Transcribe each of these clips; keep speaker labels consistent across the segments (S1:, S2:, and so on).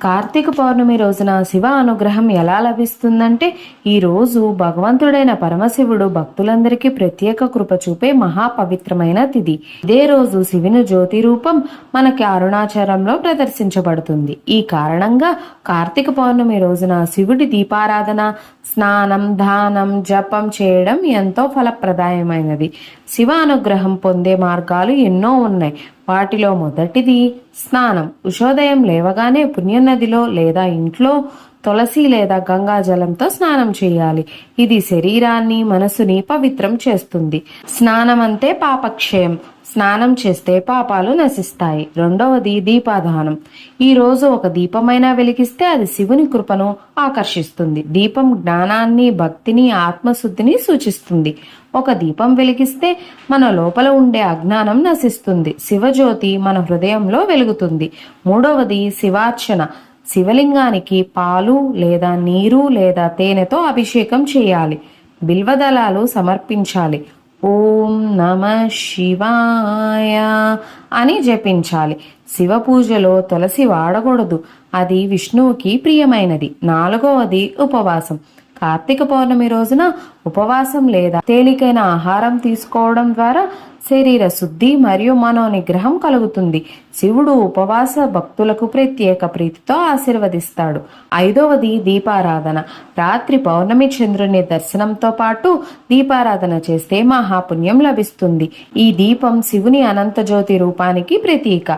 S1: కార్తీక పౌర్ణమి రోజున శివ అనుగ్రహం ఎలా లభిస్తుందంటే, ఈ రోజు భగవంతుడైన పరమశివుడు భక్తులందరికీ ప్రత్యేక కృప చూపే మహాపవిత్రమైన తిథి. ఇదే రోజు శివుని జ్యోతి రూపం మనకి అరుణాచలంలో ప్రదర్శించబడుతుంది. ఈ కారణంగా కార్తీక పౌర్ణమి రోజున శివుడి దీపారాధన, స్నానం, దానం, జపం చేయడం ఎంతో ఫలప్రదాయమైనది. శివ అనుగ్రహం పొందే మార్గాలు ఎన్నో ఉన్నాయి. వాటిలో మొదటిది స్నానం. ఉషోదయం లేవగానే పుణ్యనదిలో లేదా ఇంట్లో తులసి లేదా గంగా జలంతో స్నానం చేయాలి. ఇది శరీరాన్ని, మనసుని పవిత్రం చేస్తుంది. స్నానం అంటే పాపక్షయం. స్నానం చేస్తే పాపాలు నశిస్తాయి. రెండవది దీపాదానం. ఈ రోజు ఒక దీపమైనా వెలిగిస్తే అది శివుని కృపను ఆకర్షిస్తుంది. దీపం జ్ఞానాన్ని, భక్తిని, ఆత్మశుద్ధిని సూచిస్తుంది. ఒక దీపం వెలిగిస్తే మన లోపల ఉండే అజ్ఞానం నశిస్తుంది. శివజ్యోతి మన హృదయంలో వెలుగుతుంది. మూడవది శివార్చన. శివలింగానికి పాలు లేదా నీరు లేదా తేనెతో అభిషేకం చేయాలి. బిల్వదళాలు సమర్పించాలి. ఓం నమ శివాయ అని జపించాలి. శివ పూజలో తులసి వాడకూడదు, అది విష్ణువుకి ప్రియమైనది. నాలుగవది ఉపవాసం. కార్తీక పౌర్ణమి రోజున ఉపవాసం లేదా తేలికైన ఆహారం తీసుకోవడం ద్వారా శరీర శుద్ధి మరియు మనోనిగ్రహం కలుగుతుంది. శివుడు ఉపవాస భక్తులకు ప్రత్యేక ప్రీతితో ఆశీర్వదిస్తాడు. ఐదవది దీపారాధన. రాత్రి పౌర్ణమి చంద్రుని దర్శనంతో పాటు దీపారాధన చేస్తే మహాపుణ్యం లభిస్తుంది. ఈ దీపం శివుని అనంత జ్యోతి రూపానికి ప్రతీక.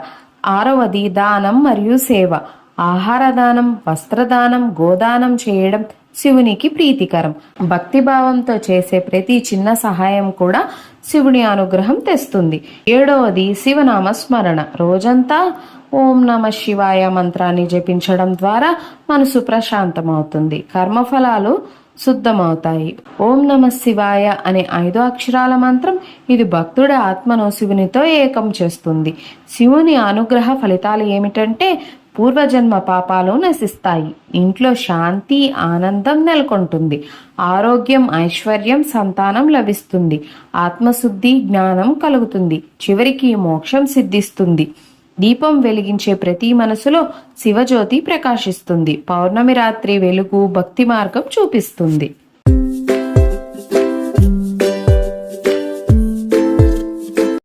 S1: ఆరవది దానం మరియు సేవ. ఆహార దానం, వస్త్రదానం, గోదానం చేయడం శివునికి ప్రీతికరం. భక్తిభావంతో చేసే ప్రతి చిన్న సహాయం కూడా శివుని అనుగ్రహం తెస్తుంది. ఏడవది శివనామ స్మరణ. రోజంతా ఓం నమ శివాయ మంత్రాన్ని జపించడం ద్వారా మనసు ప్రశాంతమవుతుంది, కర్మఫలాలు శుద్ధమవుతాయి. ఓం నమ శివాయ అనే 5 అక్షరాల మంత్రం ఇది భక్తుడి ఆత్మను శివునితో ఏకం చేస్తుంది. శివుని అనుగ్రహ ఫలితాలు ఏమిటంటే, పూర్వజన్మ పాపాలు నశిస్తాయి, ఇంట్లో శాంతి, ఆనందం నెలకొంటుంది, ఆరోగ్యం, ఐశ్వర్యం, సంతానం లభిస్తుంది, ఆత్మశుద్ధి, జ్ఞానం కలుగుతుంది, చివరికి మోక్షం సిద్ధిస్తుంది. దీపం వెలిగించే ప్రతి మనసులో శివజ్యోతి ప్రకాశిస్తుంది. పౌర్ణమి రాత్రి వెలుగు భక్తి మార్గం చూపిస్తుంది.